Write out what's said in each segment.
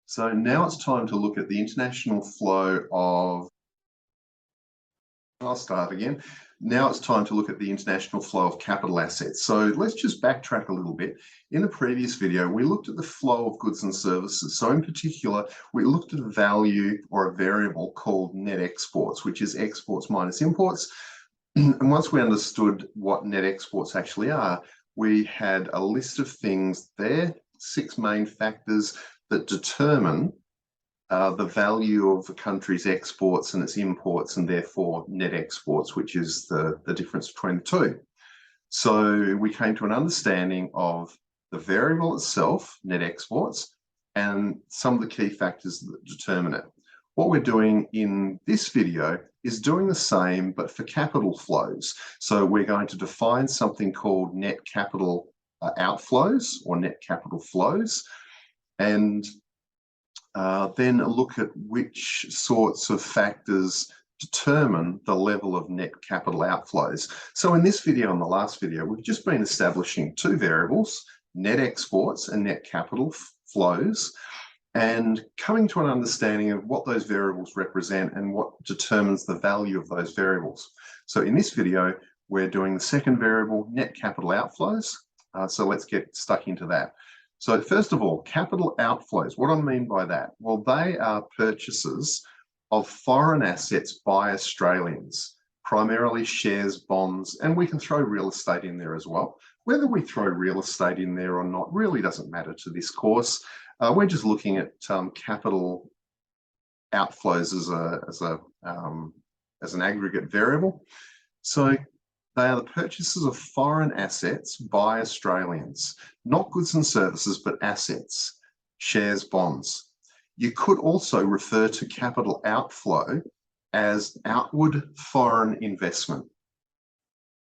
So now it's time to look at the international flow of, I'll start again. Now it's time to look at the international flow of capital assets. So let's just backtrack a little bit. In the previous video, we looked at the flow of goods and services. So in particular, we looked at a value or a variable called net exports, which is exports minus imports. And once we understood what net exports actually are, we had a list of things there, 6 main factors that determine the value of the country's exports and its imports, and therefore net exports, which is the difference between the two. So we came to an understanding of the variable itself, net exports, and some of the key factors that determine it. What we're doing in this video is doing the same, but for capital flows. So we're going to define something called net capital outflows or net capital flows, and then look at which sorts of factors determine the level of net capital outflows. So in this video and the last video, we've just been establishing two variables, net exports and net capital flows, and coming to an understanding of what those variables represent and what determines the value of those variables. So in this video, we're doing the second variable, net capital outflows. So let's get stuck into that. So first of all, capital outflows, what I mean by that? Well, they are purchases of foreign assets by Australians, primarily shares, bonds, and we can throw real estate in there as well. Whether we throw real estate in there or not really doesn't matter to this course. We're just looking at capital outflows as an aggregate variable. So they are the purchases of foreign assets by Australians, not goods and services, but assets, shares, bonds. You could also refer to capital outflow as outward foreign investment.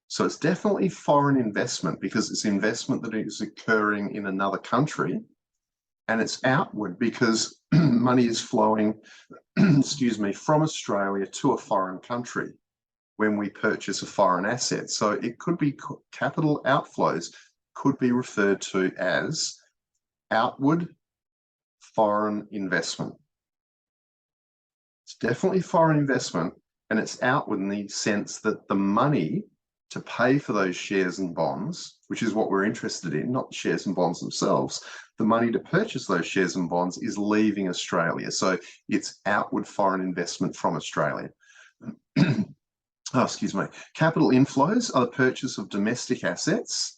So it's definitely foreign investment because it's investment that is occurring in another country, and it's outward because money is flowing, excuse me, from Australia to a foreign country when we purchase a foreign asset. So it could be capital outflows could be referred to as outward foreign investment. It's definitely foreign investment, and it's outward in the sense that the money to pay for those shares and bonds, which is what we're interested in, not shares and bonds themselves, the money to purchase those shares and bonds is leaving Australia. So it's outward foreign investment from Australia. Oh, excuse me. Capital inflows are the purchase of domestic assets,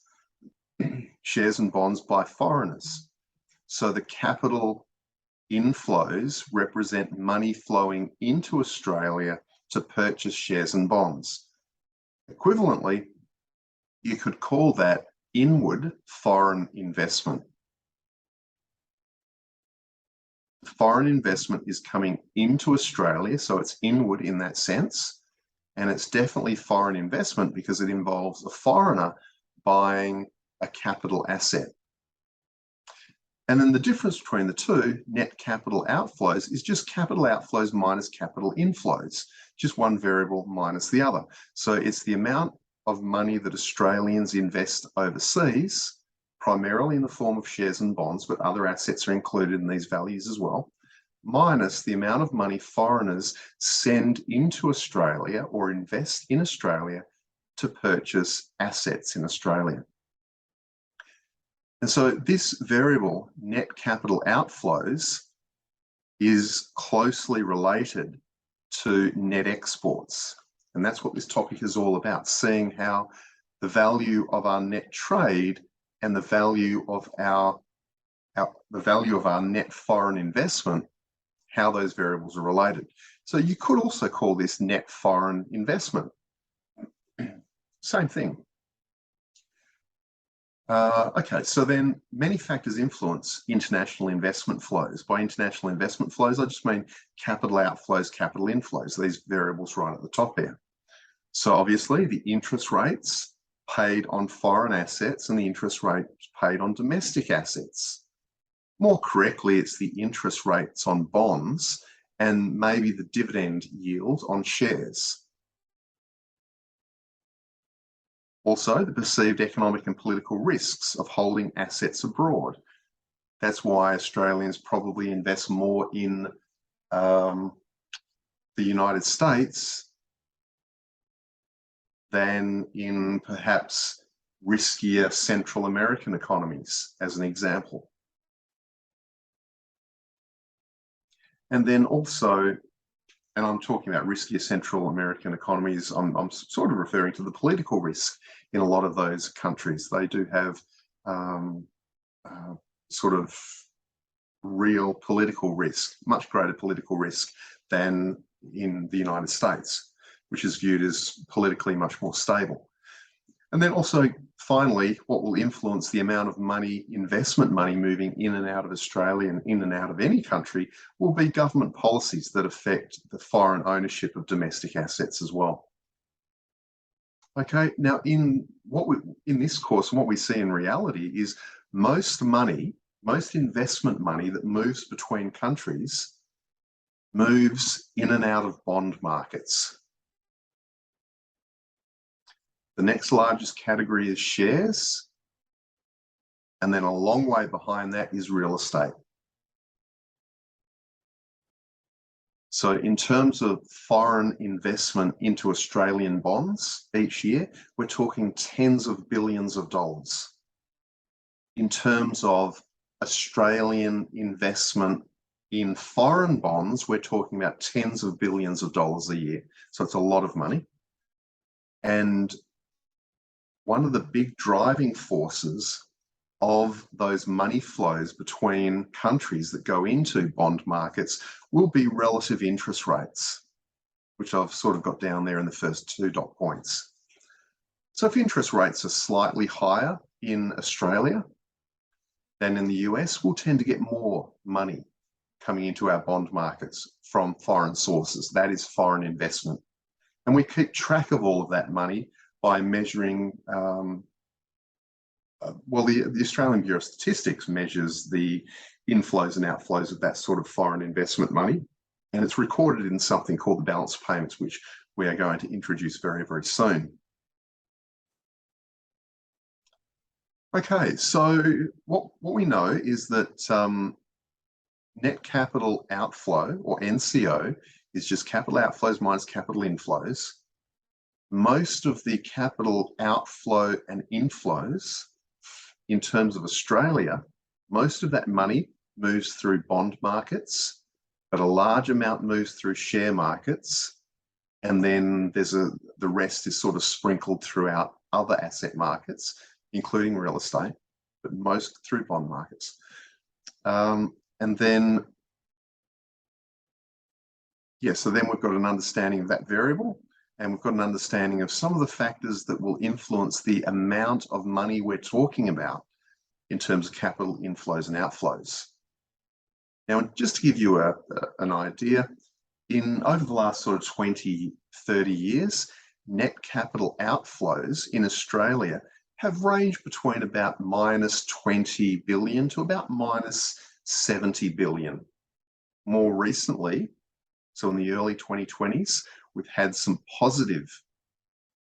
shares and bonds by foreigners. So the capital inflows represent money flowing into Australia to purchase shares and bonds. Equivalently, you could call that inward foreign investment. Foreign investment is coming into Australia, so it's inward in that sense. And it's definitely foreign investment because it involves a foreigner buying a capital asset. And then the difference between the two, net capital outflows, is just capital outflows minus capital inflows, just one variable minus the other. So it's the amount of money that Australians invest overseas, primarily in the form of shares and bonds, but other assets are included in these values as well, minus the amount of money foreigners send into Australia or invest in Australia to purchase assets in Australia. And so this variable, net capital outflows, is closely related to net exports. And that's what this topic is all about, seeing how the value of our net trade and the value of our net foreign investment, how those variables are related. So you could also call this net foreign investment. Same thing. Okay, so then many factors influence international investment flows. By international investment flows, I just mean capital outflows, capital inflows, these variables right at the top here. So obviously the interest rates paid on foreign assets and the interest rates paid on domestic assets. More correctly, it's the interest rates on bonds and maybe the dividend yield on shares. Also, the perceived economic and political risks of holding assets abroad. That's why Australians probably invest more in the United States than in perhaps riskier Central American economies, as an example. And then also, and I'm talking about riskier Central American economies, I'm sort of referring to the political risk in a lot of those countries. They do have sort of real political risk, much greater political risk than in the United States, which is viewed as politically much more stable. And then also, finally, what will influence the amount of money, investment money moving in and out of Australia and in and out of any country will be government policies that affect the foreign ownership of domestic assets as well. Okay, now in this course, what we see in reality is most investment money that moves between countries moves in and out of bond markets. The next largest category is shares, and then a long way behind that is real estate. So in terms of foreign investment into Australian bonds each year, we're talking tens of billions of dollars. In terms of Australian investment in foreign bonds, we're talking about tens of billions of dollars a year. So it's a lot of money. And one of the big driving forces of those money flows between countries that go into bond markets will be relative interest rates, which I've sort of got down there in the first 2 dot points. So if interest rates are slightly higher in Australia than in the US, we'll tend to get more money coming into our bond markets from foreign sources. That is foreign investment. And we keep track of all of that money by measuring, the Australian Bureau of Statistics measures the inflows and outflows of that sort of foreign investment money. And it's recorded in something called the balance of payments, which we are going to introduce very, very soon. Okay, so what we know is that net capital outflow, or NCO, is just capital outflows minus capital inflows. Most of the capital outflow and inflows in terms of Australia, most of that money moves through bond markets, but a large amount moves through share markets. And then the rest is sort of sprinkled throughout other asset markets, including real estate, but most through bond markets. So then we've got an understanding of that variable. And we've got an understanding of some of the factors that will influence the amount of money we're talking about in terms of capital inflows and outflows. Now, just to give you an idea, over the last sort of 20, 30 years, net capital outflows in Australia have ranged between about minus 20 billion to about minus 70 billion. More recently, so in the early 2020s, we've had some positive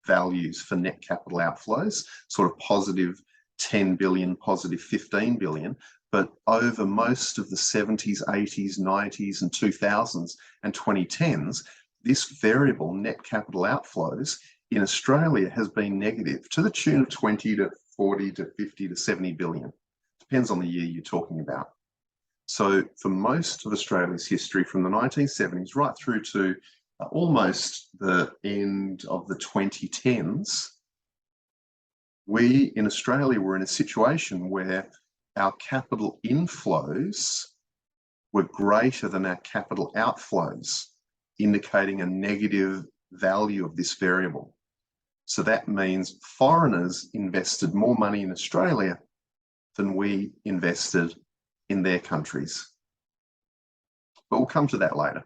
values for net capital outflows, sort of positive 10 billion, positive 15 billion. But over most of the 70s, 80s, 90s, and 2000s and 2010s, this variable net capital outflows in Australia has been negative to the tune of 20 to 40 to 50 to 70 billion. Depends on the year you're talking about. So for most of Australia's history, from the 1970s right through to almost the end of the 2010s, we in Australia were in a situation where our capital inflows were greater than our capital outflows, indicating a negative value of this variable. So that means foreigners invested more money in Australia than we invested in their countries. But we'll come to that later.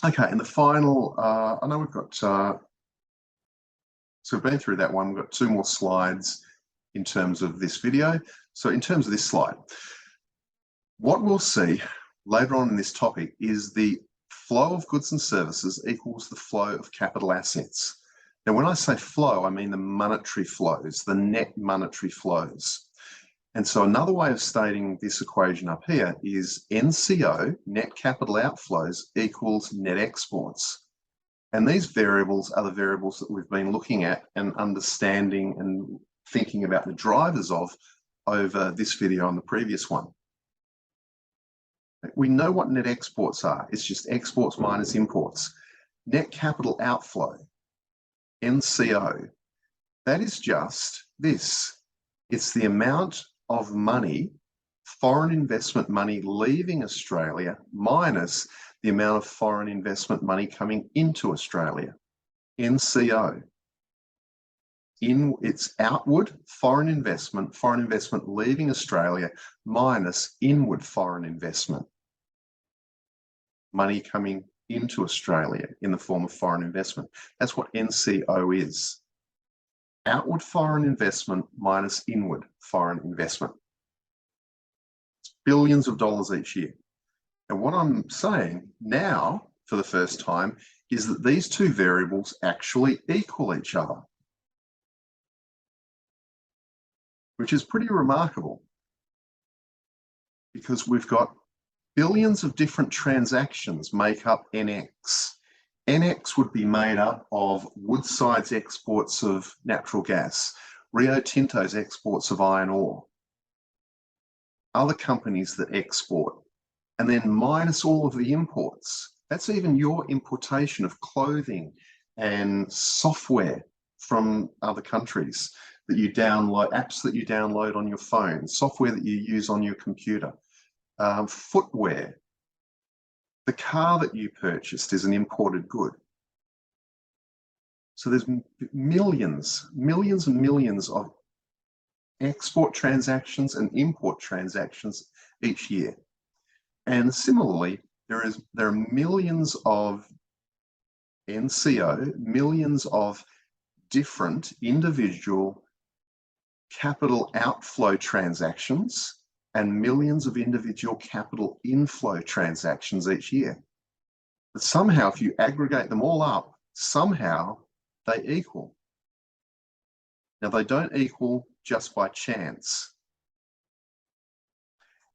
Okay, and the final, I know we've got, so we've been through that one. We've got 2 more slides in terms of this video. So in terms of this slide, what we'll see later on in this topic is the flow of goods and services equals the flow of capital assets. Now, when I say flow, I mean the monetary flows, the net monetary flows. And so another way of stating this equation up here is NCO, net capital outflows, equals net exports. And these variables are the variables that we've been looking at and understanding and thinking about the drivers of over this video and the previous one. We know what net exports are. It's just exports minus imports. Net capital outflow, NCO, that is just this. It's the amount of money, foreign investment money leaving Australia minus the amount of foreign investment money coming into Australia. NCO. It's outward foreign investment leaving Australia minus inward foreign investment. Money coming into Australia in the form of foreign investment. That's what NCO is. Outward foreign investment minus inward foreign investment. It's billions of dollars each year. And what I'm saying now, for the first time, is that these two variables actually equal each other, which is pretty remarkable because we've got billions of different transactions make up NX. NX would be made up of Woodside's exports of natural gas, Rio Tinto's exports of iron ore, other companies that export, and then minus all of the imports. That's even your importation of clothing and software from other countries that you download, apps that you download on your phone, software that you use on your computer, footwear. The car that you purchased is an imported good. So there's millions and millions of export transactions and import transactions each year. And similarly, there are millions of NCO, millions of different individual capital outflow transactions and millions of individual capital inflow transactions each year. But somehow, if you aggregate them all up, somehow they equal. Now, they don't equal just by chance.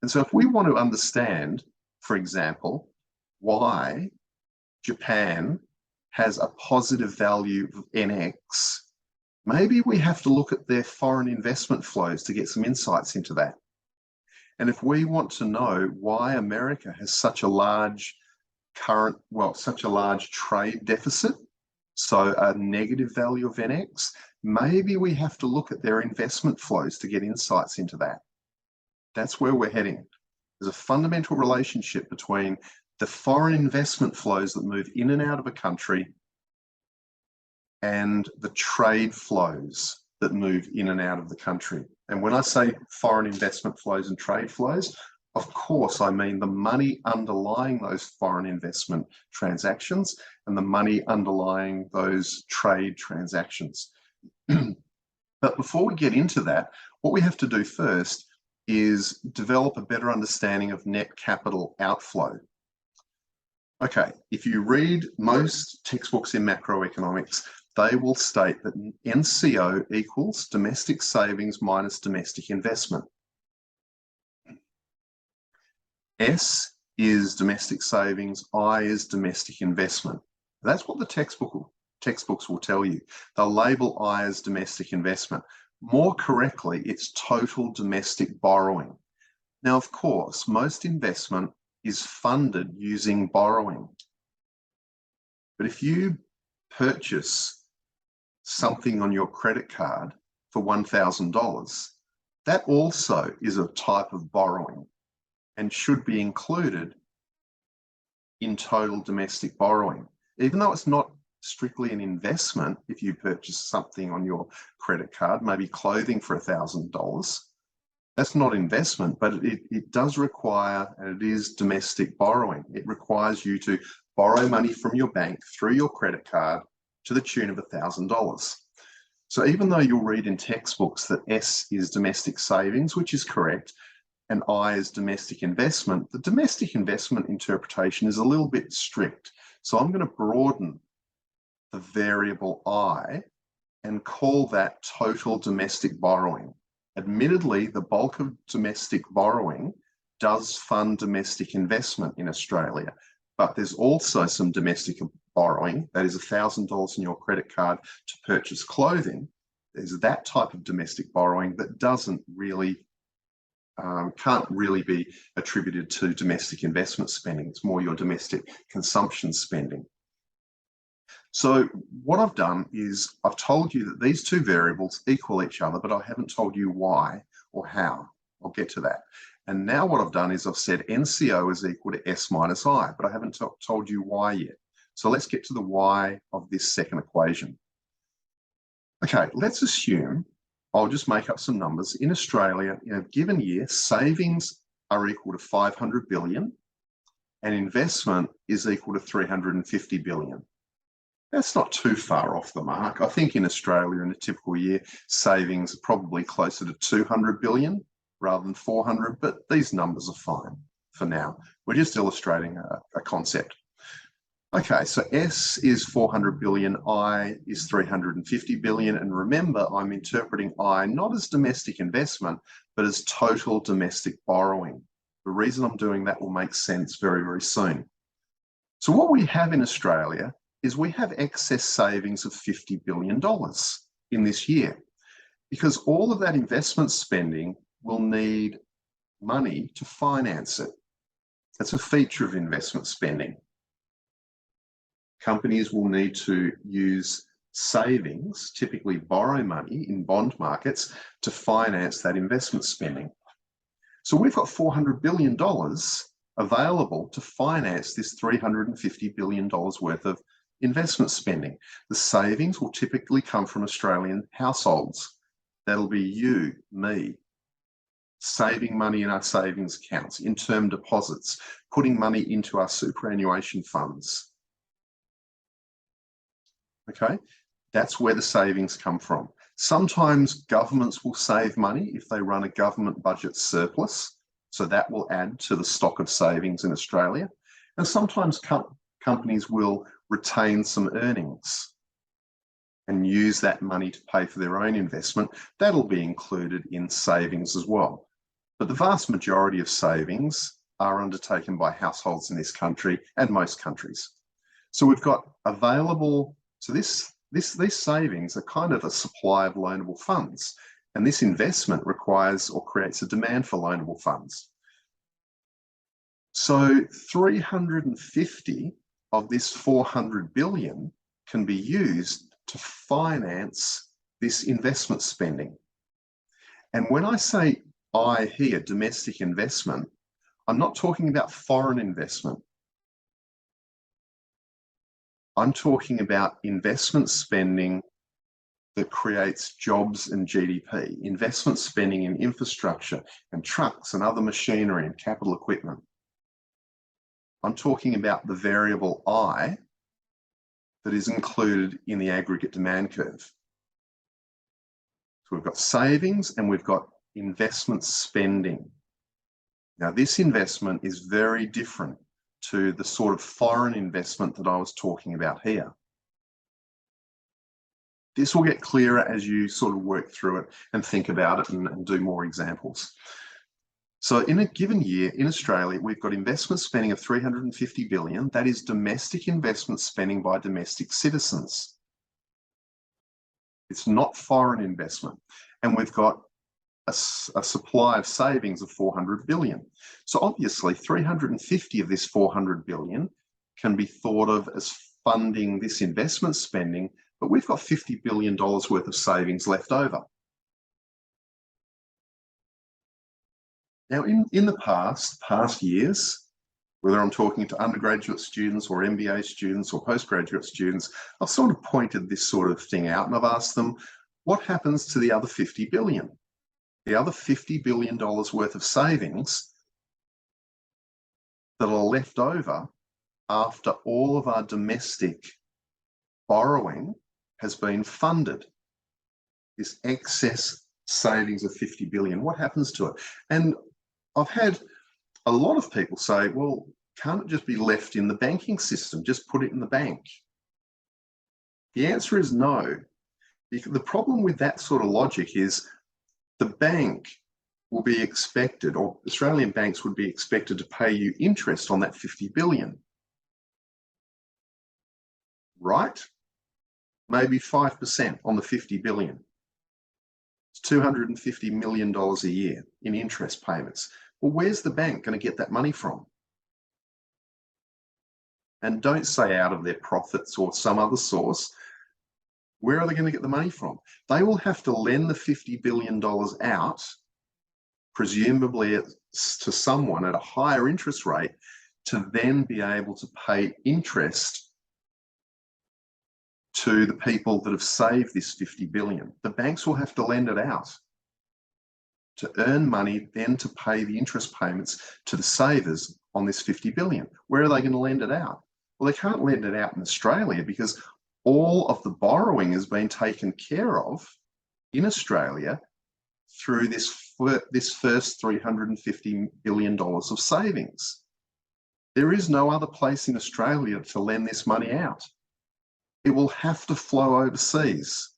And so if we want to understand, for example, why Japan has a positive value of NX, maybe we have to look at their foreign investment flows to get some insights into that. And if we want to know why America has such a large such a large trade deficit, so a negative value of NX, maybe we have to look at their investment flows to get insights into that. That's where we're heading. There's a fundamental relationship between the foreign investment flows that move in and out of a country and the trade flows that move in and out of the country. And when I say foreign investment flows and trade flows, of course, I mean the money underlying those foreign investment transactions and the money underlying those trade transactions. But before we get into that, what we have to do first is develop a better understanding of net capital outflow. Okay, if you read most textbooks in macroeconomics, they will state that NCO equals domestic savings minus domestic investment. S is domestic savings, I is domestic investment. That's what the textbooks will tell you. They'll label I as domestic investment. More correctly, it's total domestic borrowing. Now, of course, most investment is funded using borrowing. But if you purchase something on your credit card for $1,000, that also is a type of borrowing and should be included in total domestic borrowing. Even though it's not strictly an investment, if you purchase something on your credit card, maybe clothing for $1,000, that's not investment, but it does require, and it is domestic borrowing. It requires you to borrow money from your bank through your credit card to the tune of $1,000. So even though you'll read in textbooks that S is domestic savings, which is correct, and I is domestic investment, the domestic investment interpretation is a little bit strict. So I'm going to broaden the variable I and call that total domestic borrowing. Admittedly, the bulk of domestic borrowing does fund domestic investment in Australia, but there's also some domestic borrowing, that is $1,000 in your credit card to purchase clothing. There's that type of domestic borrowing that doesn't really, can't really be attributed to domestic investment spending. It's more your domestic consumption spending. So what I've done is I've told you that these two variables equal each other, but I haven't told you why or how. I'll get to that. And now what I've done is I've said NCO is equal to S minus I, but I haven't told you why yet. So let's get to the why of this second equation. Okay, let's assume, I'll just make up some numbers. In Australia, in a given year, savings are equal to 500 billion and investment is equal to 350 billion. That's not too far off the mark. I think in Australia, in a typical year, savings are probably closer to 200 billion rather than 400, but these numbers are fine for now. We're just illustrating a concept. Okay, so S is 400 billion, I is 350 billion, and remember, I'm interpreting I not as domestic investment, but as total domestic borrowing. The reason I'm doing that will make sense very, very soon. So what we have in Australia is we have excess savings of $50 billion in this year, because all of that investment spending will need money to finance it. That's a feature of investment spending. Companies will need to use savings, typically borrow money in bond markets to finance that investment spending. So we've got $400 billion available to finance this $350 billion worth of investment spending. The savings will typically come from Australian households. That'll be you, me, saving money in our savings accounts, in term deposits, putting money into our superannuation funds. Okay, that's where the savings come from. Sometimes governments will save money if they run a government budget surplus, so that will add to the stock of savings in Australia. And sometimes companies will retain some earnings and use that money to pay for their own investment. That'll be included in savings as well. But the vast majority of savings are undertaken by households in this country and most countries. So we've got available, so these savings are kind of a supply of loanable funds, and this investment requires or creates a demand for loanable funds. So 350 of this 400 billion can be used to finance this investment spending. And when I say I here, domestic investment, I'm not talking about foreign investment. I'm talking about investment spending that creates jobs and GDP, investment spending in infrastructure and trucks and other machinery and capital equipment. I'm talking about the variable I that is included in the aggregate demand curve. So we've got savings and we've got investment spending. Now this investment is very different to the sort of foreign investment that I was talking about here. This will get clearer as you sort of work through it and think about it and do more examples. So in a given year in Australia, we've got investment spending of 350 billion. That is domestic investment spending by domestic citizens. It's not foreign investment. And we've got a supply of savings of 400 billion. So obviously 350 of this 400 billion can be thought of as funding this investment spending, but we've got $50 billion worth of savings left over. Now, in the past years, whether I'm talking to undergraduate students or MBA students or postgraduate students, I've sort of pointed this sort of thing out and I've asked them, what happens to the other 50 billion? The other $50 billion worth of savings that are left over after all of our domestic borrowing has been funded. This excess savings of 50 billion, what happens to it? And I've had a lot of people say, well, can't it just be left in the banking system? Just put it in the bank. The answer is no. The problem with that sort of logic is the bank will be expected, or Australian banks would be expected to pay you interest on that 50 billion. Right? Maybe 5% on the 50 billion. It's $250 million a year in interest payments. Well, where's the bank going to get that money from? And don't say out of their profits or some other source. Where are they going to get the money from? They will have to lend the $50 billion out, presumably to someone at a higher interest rate, to then be able to pay interest to the people that have saved this 50 billion. The banks will have to lend it out to earn money, then to pay the interest payments to the savers on this 50 billion. Where are they going to lend it out? Well, they can't lend it out in Australia because all of the borrowing has been taken care of in Australia through this first $350 billion of savings. There is no other place in Australia to lend this money out. It will have to flow overseas,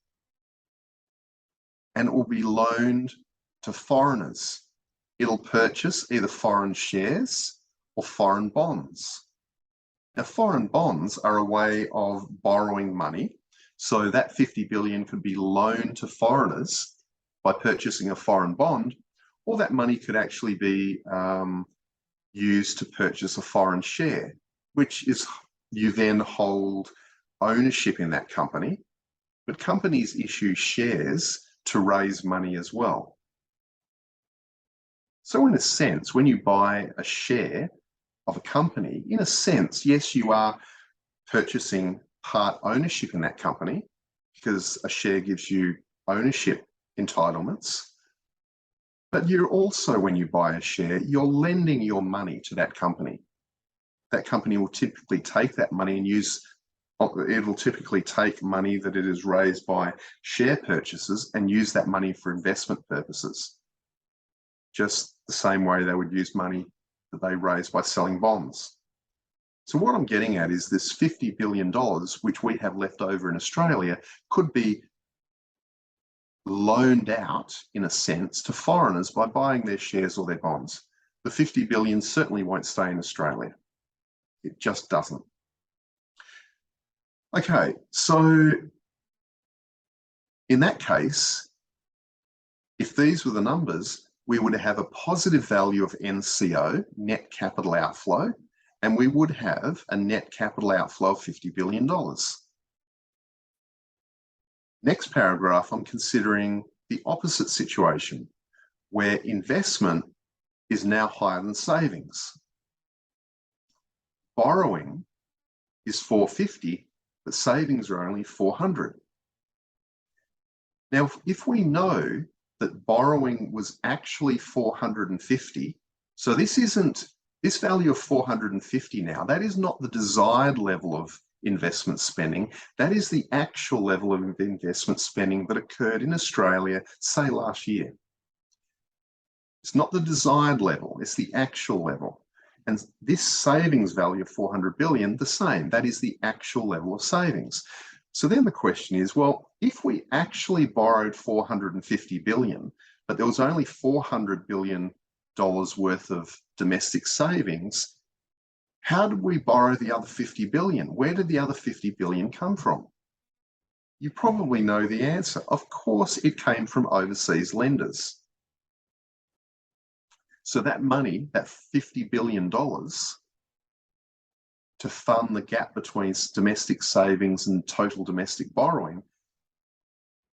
and it will be loaned to foreigners. It'll purchase either foreign shares or foreign bonds. Now, foreign bonds are a way of borrowing money. So that 50 billion could be loaned to foreigners by purchasing a foreign bond, or that money could actually be used to purchase a foreign share, which is you then hold ownership in that company. But companies issue shares to raise money as well. So in a sense, when you buy a share of a company, in a sense, yes, you are purchasing part ownership in that company because a share gives you ownership entitlements. But you're also, when you buy a share, you're lending your money to that company. That company will typically take that money and it'll typically take money that it has raised by share purchases and use that money for investment purposes. Just the same way they would use money that they raise by selling bonds. So what I'm getting at is this $50 billion, which we have left over in Australia, could be loaned out, in a sense, to foreigners by buying their shares or their bonds. The 50 billion certainly won't stay in Australia. It just doesn't. Okay, so in that case, if these were the numbers, we would have a positive value of NCO, net capital outflow, and we would have a net capital outflow of $50 billion. Next paragraph, I'm considering the opposite situation, where investment is now higher than savings. Borrowing is 450, but savings are only 400. Now, if we know that borrowing was actually 450, so this value of 450 now, that is not the desired level of investment spending. That is the actual level of investment spending that occurred in Australia, say last year. It's not the desired level, it's the actual level. And this savings value of 400 billion, the same, that is the actual level of savings. So then the question is, well, if we actually borrowed 450 billion, but there was only $400 billion worth of domestic savings, how did we borrow the other 50 billion? Where did the other 50 billion come from? You probably know the answer. Of course, it came from overseas lenders. So that money, that $50 billion, to fund the gap between domestic savings and total domestic borrowing,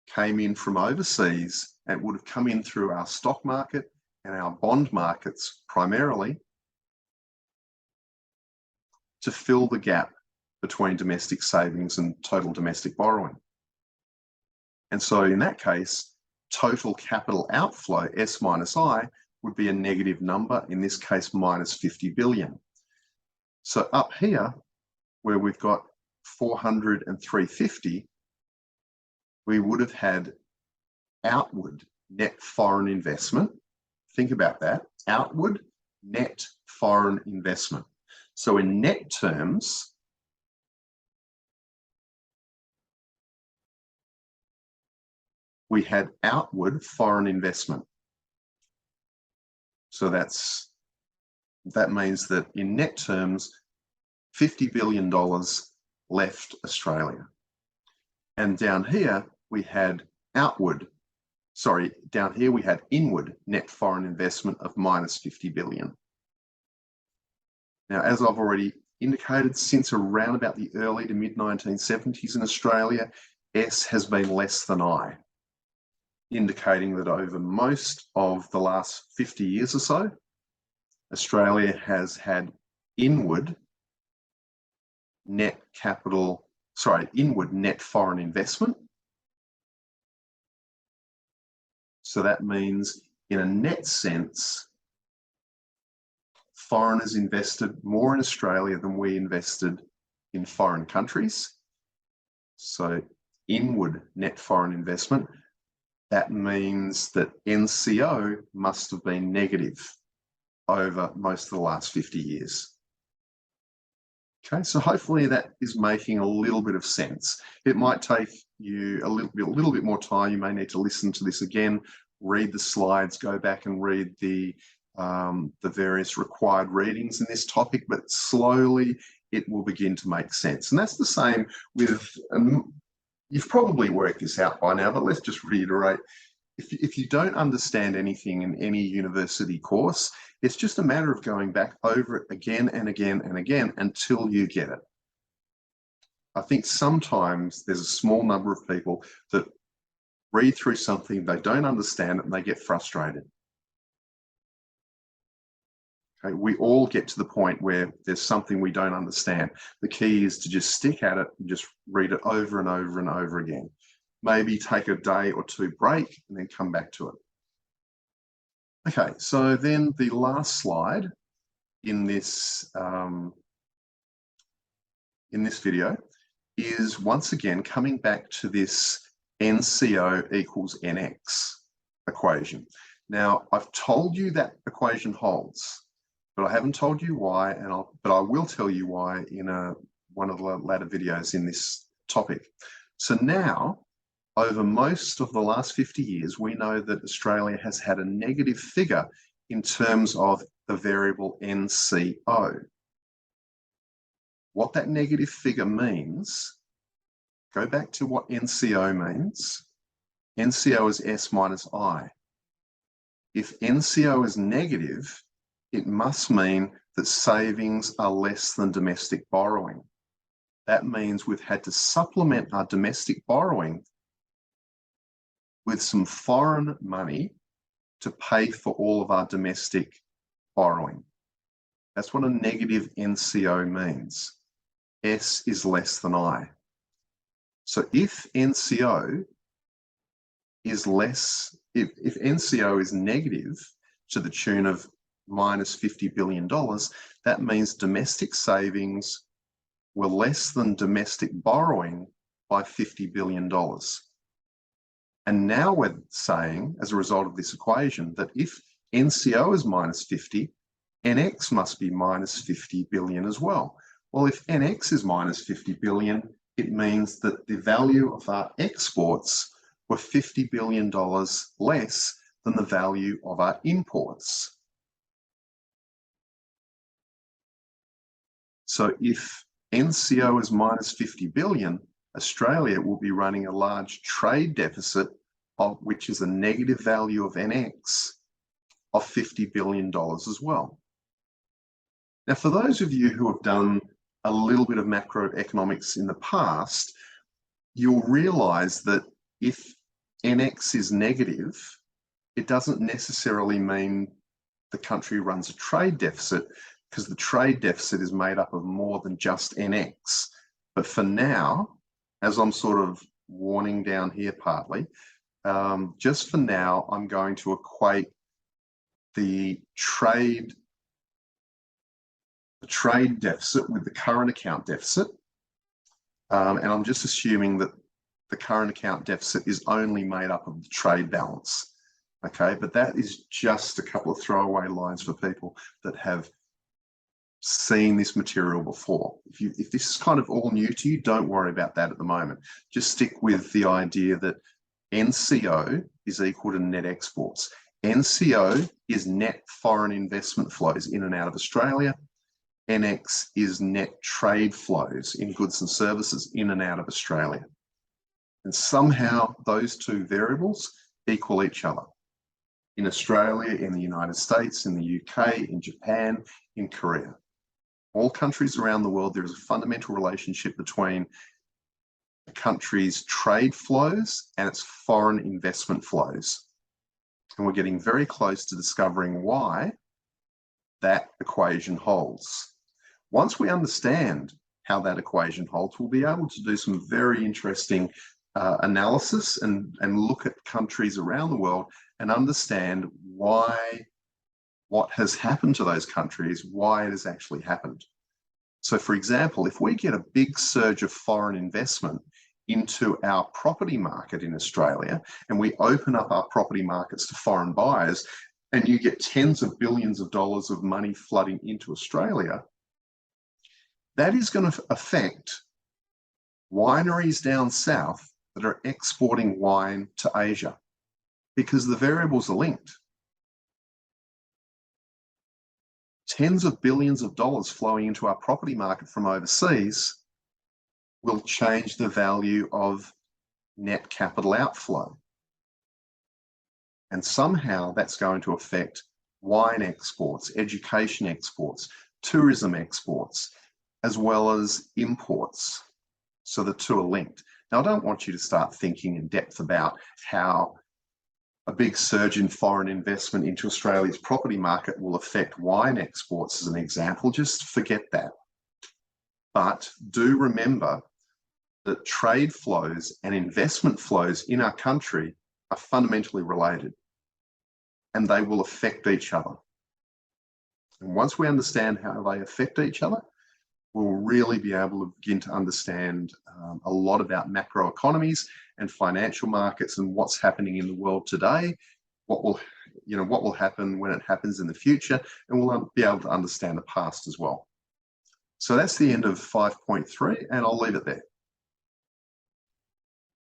came in from overseas and would have come in through our stock market and our bond markets primarily to fill the gap between domestic savings and total domestic borrowing. And so in that case, total capital outflow, S minus I, would be a negative number, in this case, minus 50 billion. So up here, where we've got 400 and 350, we would have had outward net foreign investment. Think about that, outward net foreign investment. So in net terms, we had outward foreign investment. So that means that in net terms, $50 billion left Australia. And down here, we had inward net foreign investment of minus 50 billion. Now, as I've already indicated, since around about the early to mid 1970s in Australia, S has been less than I, indicating that over most of the last 50 years or so, Australia has had inward net foreign investment. So that means in a net sense, foreigners invested more in Australia than we invested in foreign countries. So inward net foreign investment, that means that NCO must have been negative over most of the last 50 years. Okay, so hopefully that is making a little bit of sense. It might take you a little bit more time. You may need to listen to this again, read the slides, go back and read the various required readings in this topic, but slowly it will begin to make sense. And that's the same with, you've probably worked this out by now, but let's just reiterate. If you don't understand anything in any university course, it's just a matter of going back over it again and again and again until you get it. I think sometimes there's a small number of people that read through something, they don't understand it, and they get frustrated. Okay, we all get to the point where there's something we don't understand. The key is to just stick at it and just read it over and over and over again. Maybe take a day or two break and then come back to it. Okay, so then the last slide in this video is once again coming back to this NCO equals NX equation. Now, I've told you that equation holds, but I haven't told you why, but I will tell you why in one of the latter videos in this topic. So now, over most of the last 50 years, we know that Australia has had a negative figure in terms of the variable NCO. What that negative figure means, go back to what NCO means. NCO is S minus I. If NCO is negative, it must mean that savings are less than domestic borrowing. That means we've had to supplement our domestic borrowing with some foreign money to pay for all of our domestic borrowing. That's what a negative NCO means. S is less than I. So if NCO is less, if NCO is negative to the tune of minus $50 billion, that means domestic savings were less than domestic borrowing by $50 billion. And now we're saying, as a result of this equation, that if NCO is minus 50, NX must be minus 50 billion as well. Well, if NX is minus 50 billion, it means that the value of our exports were $50 billion less than the value of our imports. So if NCO is minus 50 billion, Australia will be running a large trade deficit, which is a negative value of NX of $50 billion as well. Now, for those of you who have done a little bit of macroeconomics in the past, you'll realize that if NX is negative, it doesn't necessarily mean the country runs a trade deficit, because the trade deficit is made up of more than just NX. But for now, as I'm sort of warning down here partly, just for now, I'm going to equate the trade deficit with the current account deficit. And I'm just assuming that the current account deficit is only made up of the trade balance. Okay, but that is just a couple of throwaway lines for people that have seen this material before. If this is kind of all new to you, don't worry about that at the moment. Just stick with the idea that NCO is equal to net exports. NCO is net foreign investment flows in and out of Australia. NX is net trade flows in goods and services in and out of Australia. And somehow those two variables equal each other. In Australia, in the United States, in the UK, in Japan, in Korea. All countries around the world, there is a fundamental relationship between a country's trade flows and its foreign investment flows. And we're getting very close to discovering why that equation holds. Once we understand how that equation holds, we'll be able to do some very interesting analysis and look at countries around the world and understand why, what has happened to those countries, why it has actually happened. So for example, if we get a big surge of foreign investment into our property market in Australia, and we open up our property markets to foreign buyers, and you get tens of billions of dollars of money flooding into Australia, that is going to affect wineries down south that are exporting wine to Asia, because the variables are linked. Tens of billions of dollars flowing into our property market from overseas will change the value of net capital outflow. And somehow that's going to affect wine exports, education exports, tourism exports, as well as imports. So the two are linked. Now, I don't want you to start thinking in depth about how a big surge in foreign investment into Australia's property market will affect wine exports as an example. Just forget that. But do remember that trade flows and investment flows in our country are fundamentally related, and they will affect each other. And once we understand how they affect each other, we'll really be able to begin to understand a lot about macroeconomies and financial markets and what's happening in the world today, what will happen when it happens in the future, and we'll be able to understand the past as well. So that's the end of 5.3, and I'll leave it there.